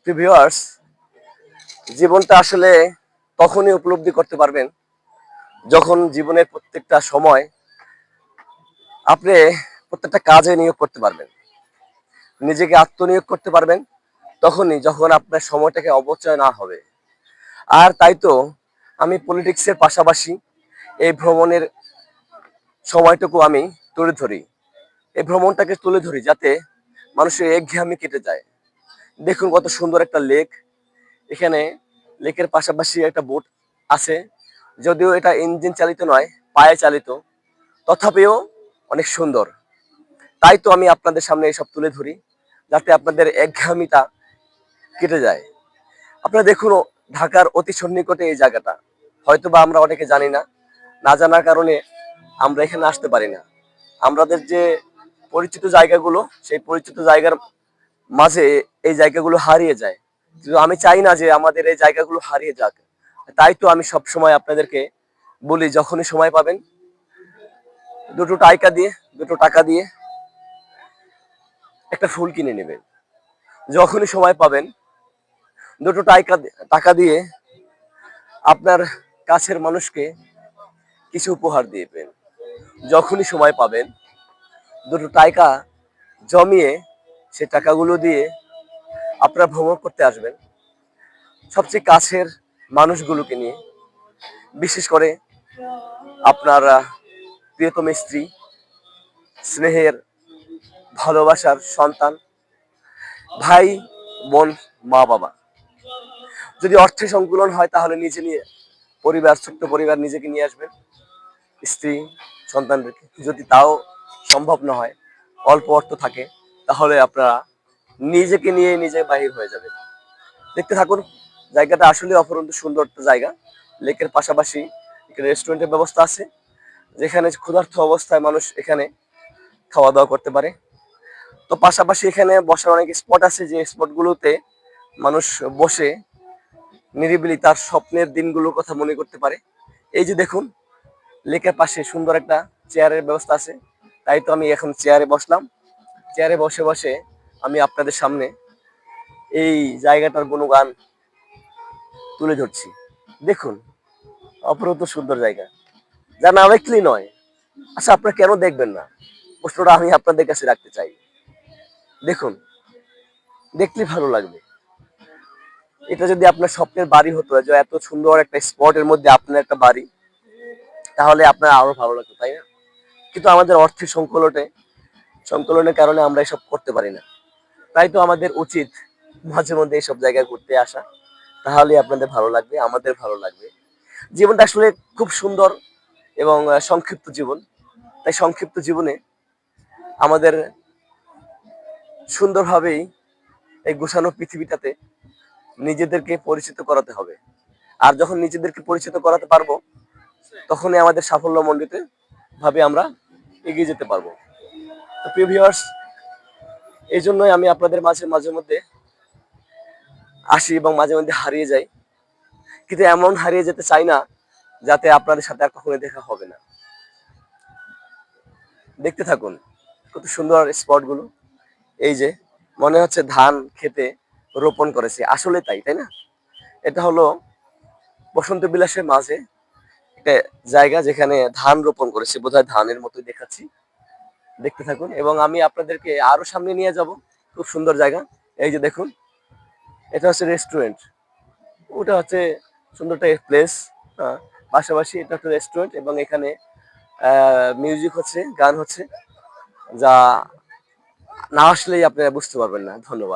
Viewers, জীবনটা আসলে তখনই উপলব্ধি করতে পারবেন যখন জীবনের প্রত্যেকটা সময় আপনি প্রত্যেকটা কাজে নিয়োগ করতে পারবেন, নিজেকে আত্মনিয়োগ করতে পারবেন। তখনই যখন আপনার সময়টাকে অপচয় না হবে। আর তাই তো আমি পলিটিক্সের পাশাপাশি এই ভ্রমণের সময়টুকু আমি তুলে ধরি, এই ভ্রমণটাকে তুলে ধরি যাতে মানুষের একঘেয়েমি কেটে যায়। দেখুন কত সুন্দর একটা লেক। এখানে লেকের পাশাপাশি একটা বোট আছে, যদিও এটা ইঞ্জিন চালিত নয়, পায়ে চালিত, তথাপিও অনেক সুন্দর। তাই তো আমি আপনাদের সামনে এসব তুলে ধরি যাতে আপনাদের একঘেয়েমিটা কেটে যায়। আপনারা দেখুন, ঢাকার অতি সন্নিকটে এই জায়গাটা, হয়তো বা আমরা অনেকে জানি না, না জানার কারণে আমরা এখানে আসতে পারি না। আমাদের যে পরিচিত জায়গাগুলো, সেই পরিচিত জায়গার মাঝে এই জায়গাগুলো হারিয়ে যায়। কিন্তু আমি চাই না যে আমাদের এই জায়গাগুলো হারিয়ে যাক। তাই তো আমি সব সময় আপনাদেরকে বলি, যখনই সময় পাবেন দুটো টাকা দিয়ে একটা ফুল কিনে নেবেন। যখনই সময় পাবেন দুটো টাকা দিয়ে আপনার কাছের মানুষকে কিছু উপহার দিবেন। যখনই সময় পাবেন দুটো টাকা জমিয়ে সে টাকাগুলো দিয়ে আপনারা ভ্রমণ করতে আসবেন সবচেয়ে কাছের মানুষগুলোকে নিয়ে, বিশেষ করে আপনার প্রিয়তম স্ত্রী, স্নেহের, ভালোবাসার সন্তান, ভাই, বোন, মা, বাবা। যদি অর্থের সংকুলন হয় তাহলে নিজে নিয়ে ছোট্ট পরিবার নিজেকে নিয়ে আসবেন, স্ত্রী, সন্তানদেরকে। যদি তাও সম্ভব না হয়, অল্প অর্থ থাকে, তাহলে আপনারা নিজেকে নিয়ে নিজে বাহির হয়ে যাবেন। দেখতে থাকুন, জায়গাটা আসলে অপরন্ত সুন্দর একটা জায়গা। লেকের পাশাপাশি রেস্টুরেন্টের ব্যবস্থা আছে, যেখানে ক্ষুধার্ত অবস্থায় মানুষ এখানে খাওয়া দাওয়া করতে পারে। তো পাশাপাশি এখানে বসার অনেক স্পট আছে, যে স্পটগুলোতে মানুষ বসে নিরিবিলি তার স্বপ্নের দিনগুলোর কথা মনে করতে পারে। এই যে দেখুন, লেকের পাশে সুন্দর একটা চেয়ারের ব্যবস্থা আছে। তাই তো আমি এখন চেয়ারে বসলাম। চেয়ারে বসে বসে আমি আপনাদের সামনে এই জায়গাটার গুণগান তুলে ধরছি। দেখুন, অপরন্ত সুন্দর জায়গা, যা না দেখলেই নয়। আচ্ছা, আপনারা কেন দেখবেন না? প্রশ্নটা আমি আপনাদের কাছে রাখতে চাই। দেখুন, দেখলে ভালো লাগবে। এটা যদি আপনার স্বপ্নের বাড়ি হতো, যে এত সুন্দর একটা স্পটের মধ্যে আপনার একটা বাড়ি, তাহলে আপনার আরো ভালো লাগতো, তাই না? কিন্তু আমাদের অর্থের সংকলনের কারণে আমরা এসব করতে পারি না। তাই তো আমাদের উচিত মাঝে মধ্যে এইসব জায়গায় ঘুরতে আসা। তাহলে আপনাদের ভালো লাগবে, আমাদের ভালো লাগবে। জীবনটা আসলে খুব সুন্দর এবং সংক্ষিপ্ত জীবন। তাই সংক্ষিপ্ত জীবনে আমাদের সুন্দরভাবেই এই গোছানো পৃথিবীটাতে নিজেদেরকে পরিচিত করাতে হবে। আর যখন নিজেদেরকে পরিচিত করাতে পারবো, তখনই আমাদের সাফল্যমণ্ডিত ভাবে আমরা এগিয়ে যেতে পারবো। তো প্রিয় ভিউয়ার্স, এই জন্যই আমি আপনাদের মাঝে মাঝে মধ্যে আসি এবং মাঝে মধ্যে হারিয়ে যাই। কিন্তু এমন হারিয়ে যেতে চাই না যাতে আপনাদের সাথে আর কখনো দেখা হবে না। দেখতে থাকুন কত সুন্দর স্পট গুলো। এই যে মনে হচ্ছে ধান খেতে রোপণ করেছে, আসলে তাই, তাই না? এটা হলো বসন্ত বিলাসের মাঝে একটা জায়গা যেখানে ধান রোপণ করেছে, বোধহয় ধানের মতোই দেখাচ্ছি। দেখতে থাকুন এবং আমি আপনাদেরকে আরো সামনে নিয়ে যাব। খুব সুন্দর জায়গা। এই যে দেখুন, এটা হচ্ছে রেস্টুরেন্ট, ওটা হচ্ছে সুন্দর একটা প্লেস। পাশাপাশি এটা একটা রেস্টুরেন্ট এবং এখানে মিউজিক হচ্ছে, গান হচ্ছে, যা না আসলেই আপনারা বুঝতে পারবেন না। ধন্যবাদ।